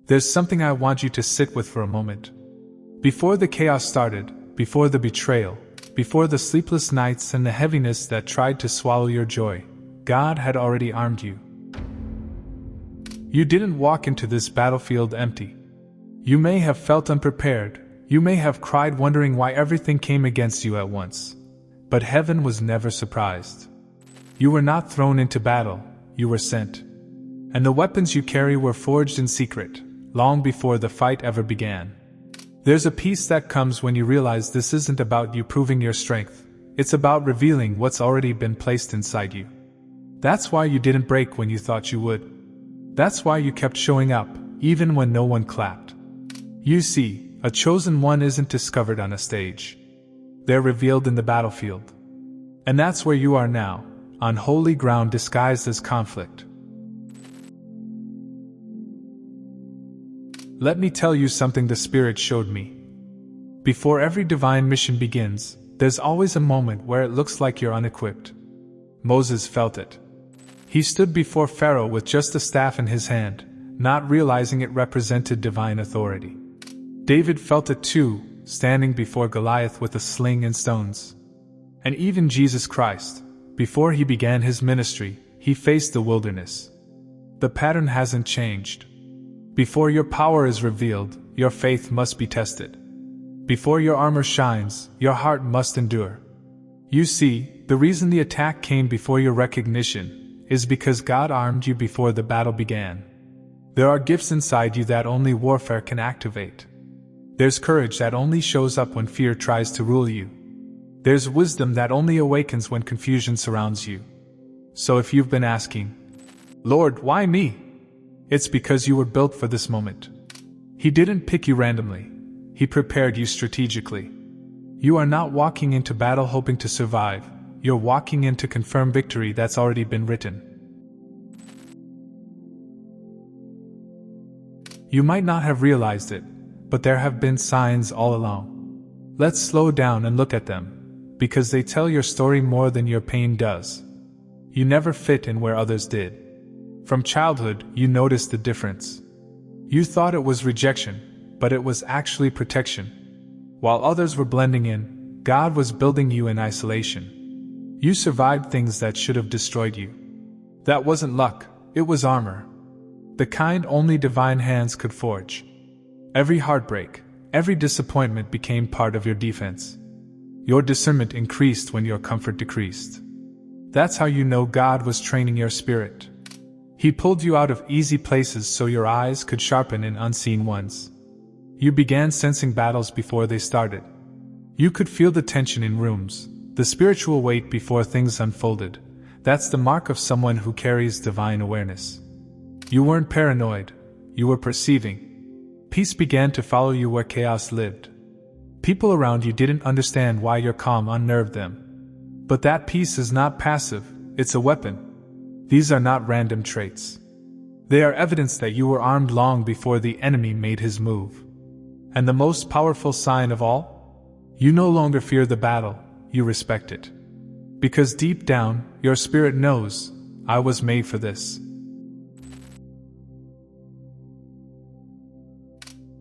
There's something I want you to sit with for a moment. Before the chaos started, before the betrayal, before the sleepless nights and the heaviness that tried to swallow your joy, God had already armed you. You didn't walk into this battlefield empty. You may have felt unprepared, you may have cried wondering why everything came against you at once. But heaven was never surprised. You were not thrown into battle, you were sent. And the weapons you carry were forged in secret, long before the fight ever began. There's a peace that comes when you realize this isn't about you proving your strength, it's about revealing what's already been placed inside you. That's why you didn't break when you thought you would. That's why you kept showing up, even when no one clapped. You see, a chosen one isn't discovered on a stage. They're revealed in the battlefield. And that's where you are now, on holy ground disguised as conflict. Let me tell you something the Spirit showed me. Before every divine mission begins, there's always a moment where it looks like you're unequipped. Moses felt it. He stood before Pharaoh with just a staff in his hand, not realizing it represented divine authority. David felt it too, standing before Goliath with a sling and stones. And even Jesus Christ, before he began his ministry, he faced the wilderness. The pattern hasn't changed. Before your power is revealed, your faith must be tested. Before your armor shines, your heart must endure. You see, the reason the attack came before your recognition is because God armed you before the battle began. There are gifts inside you that only warfare can activate. There's courage that only shows up when fear tries to rule you. There's wisdom that only awakens when confusion surrounds you. So if you've been asking, Lord, why me? It's because you were built for this moment. He didn't pick you randomly. He prepared you strategically. You are not walking into battle hoping to survive. You're walking in to confirm victory that's already been written. You might not have realized it, but there have been signs all along. Let's slow down and look at them, because they tell your story more than your pain does. You never fit in where others did. From childhood, you noticed the difference. You thought it was rejection, but it was actually protection. While others were blending in, God was building you in isolation. You survived things that should have destroyed you. That wasn't luck, it was armor. The kind only divine hands could forge. Every heartbreak, every disappointment became part of your defense. Your discernment increased when your comfort decreased. That's how you know God was training your spirit. He pulled you out of easy places so your eyes could sharpen in unseen ones. You began sensing battles before they started. You could feel the tension in rooms, the spiritual weight before things unfolded. That's the mark of someone who carries divine awareness. You weren't paranoid, you were perceiving. Peace began to follow you where chaos lived. People around you didn't understand why your calm unnerved them. But that peace is not passive, it's a weapon. These are not random traits. They are evidence that you were armed long before the enemy made his move. And the most powerful sign of all? You no longer fear the battle, you respect it. Because deep down, your spirit knows, I was made for this.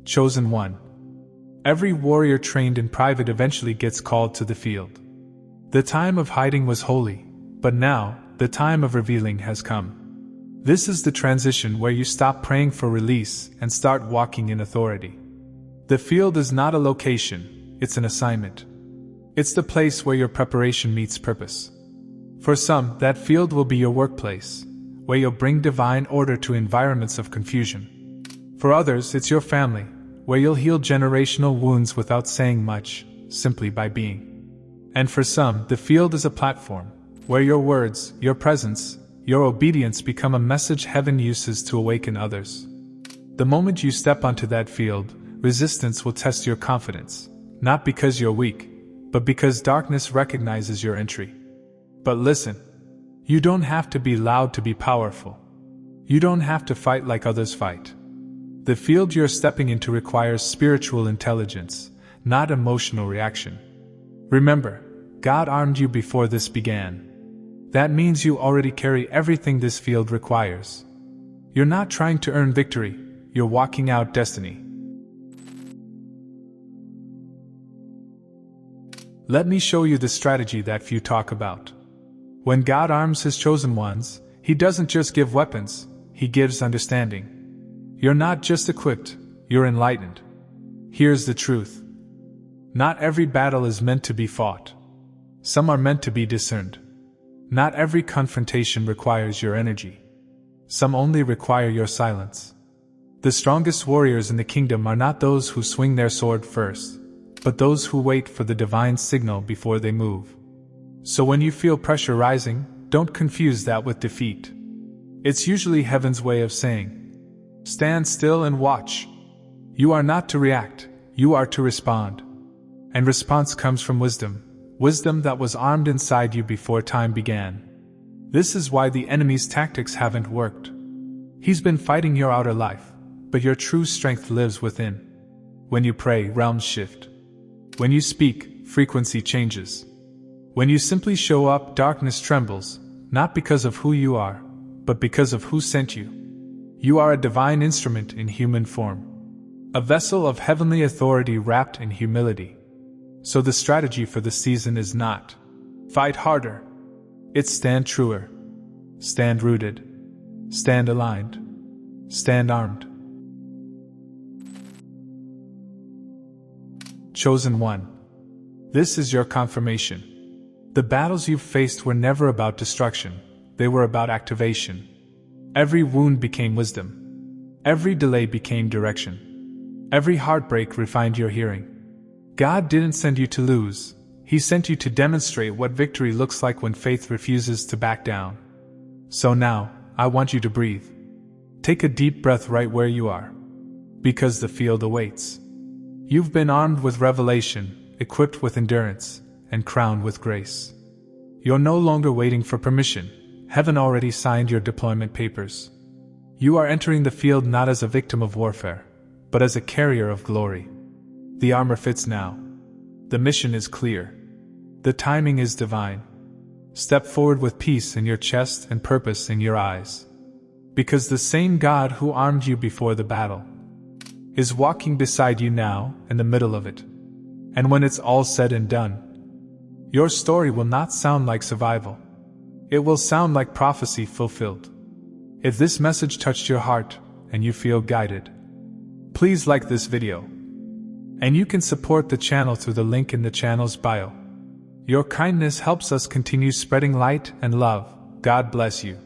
Chosen one. Every warrior trained in private eventually gets called to the field. The time of hiding was holy, but now, the time of revealing has come. This is the transition where you stop praying for release and start walking in authority. The field is not a location, it's an assignment. It's the place where your preparation meets purpose. For some, that field will be your workplace, where you'll bring divine order to environments of confusion. For others, it's your family, where you'll heal generational wounds without saying much, simply by being. And for some, the field is a platform, where your words, your presence, your obedience become a message heaven uses to awaken others. The moment you step onto that field, resistance will test your confidence, not because you're weak, but because darkness recognizes your entry. But listen, you don't have to be loud to be powerful. You don't have to fight like others fight. The field you're stepping into requires spiritual intelligence, not emotional reaction. Remember, God armed you before this began. That means you already carry everything this field requires. You're not trying to earn victory, you're walking out destiny. Let me show you the strategy that few talk about. When God arms His chosen ones, He doesn't just give weapons, He gives understanding. You're not just equipped, you're enlightened. Here's the truth. Not every battle is meant to be fought. Some are meant to be discerned. Not every confrontation requires your energy. Some only require your silence. The strongest warriors in the kingdom are not those who swing their sword first, but those who wait for the divine signal before they move. So when you feel pressure rising, don't confuse that with defeat. It's usually heaven's way of saying, stand still and watch. You are not to react, you are to respond. And response comes from wisdom, wisdom that was armed inside you before time began. This is why the enemy's tactics haven't worked. He's been fighting your outer life, but your true strength lives within. When you pray, realms shift. When you speak, frequency changes. When you simply show up, darkness trembles, not because of who you are, but because of who sent you. You are a divine instrument in human form, a vessel of heavenly authority wrapped in humility. So the strategy for the season is not fight harder. It's stand truer, stand rooted, stand aligned, stand armed. Chosen one. This is your confirmation. The battles you've faced were never about destruction, they were about activation. Every wound became wisdom. Every delay became direction. Every heartbreak refined your hearing. God didn't send you to lose, He sent you to demonstrate what victory looks like when faith refuses to back down. So now, I want you to breathe. Take a deep breath right where you are. Because the field awaits. You've been armed with revelation, equipped with endurance, and crowned with grace. You're no longer waiting for permission. Heaven already signed your deployment papers. You are entering the field not as a victim of warfare, but as a carrier of glory. The armor fits now. The mission is clear. The timing is divine. Step forward with peace in your chest and purpose in your eyes. Because the same God who armed you before the battle is walking beside you now in the middle of it. And when it's all said and done, your story will not sound like survival. It will sound like prophecy fulfilled. If this message touched your heart and you feel guided, please like this video. And you can support the channel through the link in the channel's bio. Your kindness helps us continue spreading light and love. God bless you.